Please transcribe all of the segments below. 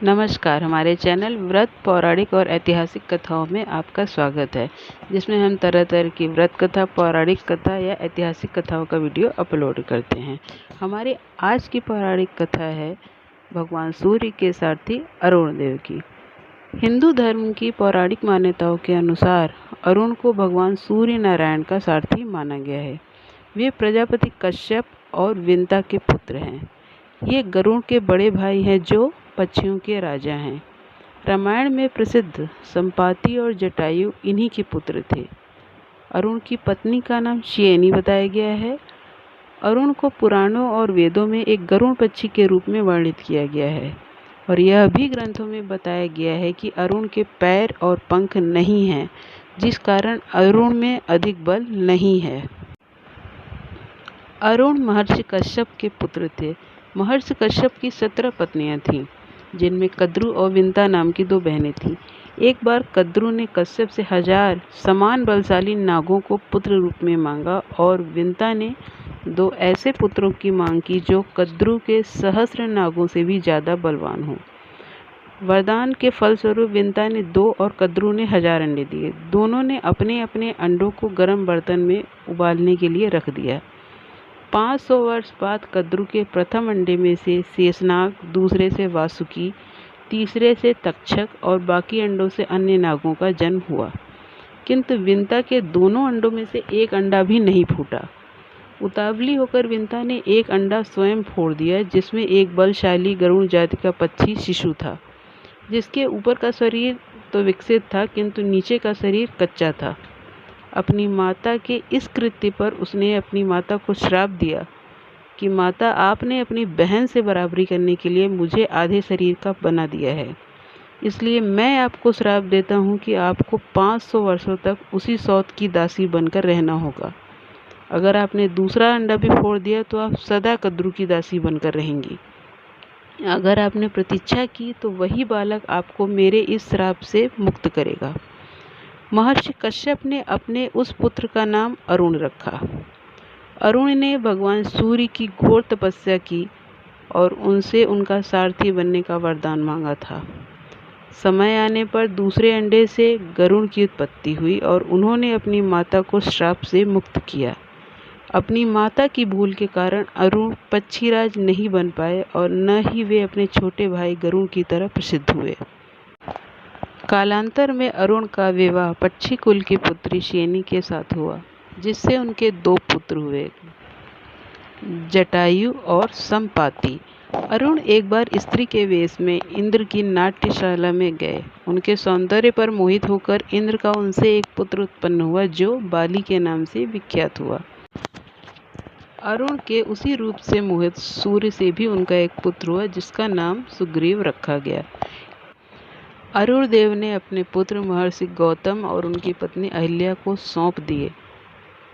नमस्कार, हमारे चैनल व्रत पौराणिक और ऐतिहासिक कथाओं में आपका स्वागत है, जिसमें हम तरह तरह की व्रत कथा, पौराणिक कथा या ऐतिहासिक कथाओं का वीडियो अपलोड करते हैं। हमारी आज की पौराणिक कथा है भगवान सूर्य के सारथी अरुण देव की। हिंदू धर्म की पौराणिक मान्यताओं के अनुसार अरुण को भगवान सूर्य नारायण का सारथी माना गया है। वे प्रजापति कश्यप और विंता के पुत्र हैं। ये गरुड़ के बड़े भाई हैं जो पक्षियों के राजा हैं। रामायण में प्रसिद्ध संपाति और जटायु इन्हीं के पुत्र थे। अरुण की पत्नी का नाम शयनी बताया गया है। अरुण को पुराणों और वेदों में एक गरुड़ पक्षी के रूप में वर्णित किया गया है और यह भी ग्रंथों में बताया गया है कि अरुण के पैर और पंख नहीं हैं, जिस कारण अरुण में अधिक बल नहीं है। अरुण महर्षि कश्यप के पुत्र थे। महर्षि कश्यप की 17 पत्नियां थीं, जिनमें कद्रु और विंता नाम की 2 बहनें थीं। एक बार कद्रु ने कश्यप से 1000 समान बलशाली नागों को पुत्र रूप में मांगा और विंता ने 2 ऐसे पुत्रों की मांग की जो कद्रु के सहस्र नागों से भी ज़्यादा बलवान हों। वरदान के फलस्वरूप विंता ने 2 और कद्रु ने 1000 अंडे दिए। दोनों ने अपने अपने अंडों को गर्म बर्तन में उबालने के लिए रख दिया। 500 वर्ष बाद कद्रु के प्रथम अंडे में से शेषनाग, दूसरे से वासुकी, तीसरे से तक्षक और बाकी अंडों से अन्य नागों का जन्म हुआ। किंतु विंता के दोनों अंडों में से एक अंडा भी नहीं फूटा। उतावली होकर विंता ने एक अंडा स्वयं फोड़ दिया, जिसमें एक बलशाली गरुड़ जाति का पक्षी शिशु था, जिसके ऊपर का शरीर तो विकसित था किंतु नीचे का शरीर कच्चा था। अपनी माता के इस कृत्य पर उसने अपनी माता को श्राप दिया कि माता, आपने अपनी बहन से बराबरी करने के लिए मुझे आधे शरीर का बना दिया है, इसलिए मैं आपको श्राप देता हूँ कि आपको 500 वर्षों तक उसी सौत की दासी बनकर रहना होगा। अगर आपने दूसरा अंडा भी फोड़ दिया तो आप सदा कद्रु की दासी बनकर रहेंगी। अगर आपने प्रतीक्षा की तो वही बालक आपको मेरे इस श्राप से मुक्त करेगा। महर्षि कश्यप ने अपने उस पुत्र का नाम अरुण रखा। अरुण ने भगवान सूर्य की घोर तपस्या की और उनसे उनका सारथी बनने का वरदान मांगा था। समय आने पर दूसरे अंडे से गरुड़ की उत्पत्ति हुई और उन्होंने अपनी माता को श्राप से मुक्त किया। अपनी माता की भूल के कारण अरुण पक्षीराज नहीं बन पाए और न ही वे अपने छोटे भाई गरुड़ की तरह प्रसिद्ध हुए। कालांतर में अरुण का विवाह पक्षी कुल की पुत्री शयनी के साथ हुआ, जिससे उनके 2 पुत्र हुए, जटायु और संपाति। अरुण एक बार स्त्री के वेश में इंद्र की नाट्यशाला में गए। उनके सौंदर्य पर मोहित होकर इंद्र का उनसे एक पुत्र उत्पन्न हुआ जो बाली के नाम से विख्यात हुआ। अरुण के उसी रूप से मोहित सूर्य से भी उनका एक पुत्र हुआ, जिसका नाम सुग्रीव रखा गया। अरुण देव ने अपने पुत्र महर्षि गौतम और उनकी पत्नी अहिल्या को सौंप दिए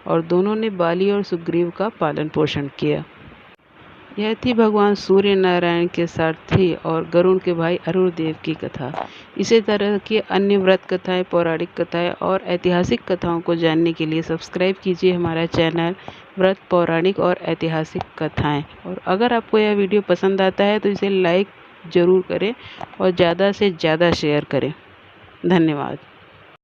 और दोनों ने बाली और सुग्रीव का पालन पोषण किया। यह थी भगवान सूर्य नारायण के सारथी और गरुड़ के भाई अरुण देव की कथा। इसी तरह की अन्य व्रत कथाएं, पौराणिक कथाएं और ऐतिहासिक कथाओं को जानने के लिए सब्सक्राइब कीजिए हमारा चैनल व्रत पौराणिक और ऐतिहासिक कथाएं। और अगर आपको यह वीडियो पसंद आता है तो इसे लाइक ज़रूर करें और ज़्यादा से ज़्यादा शेयर करें। धन्यवाद।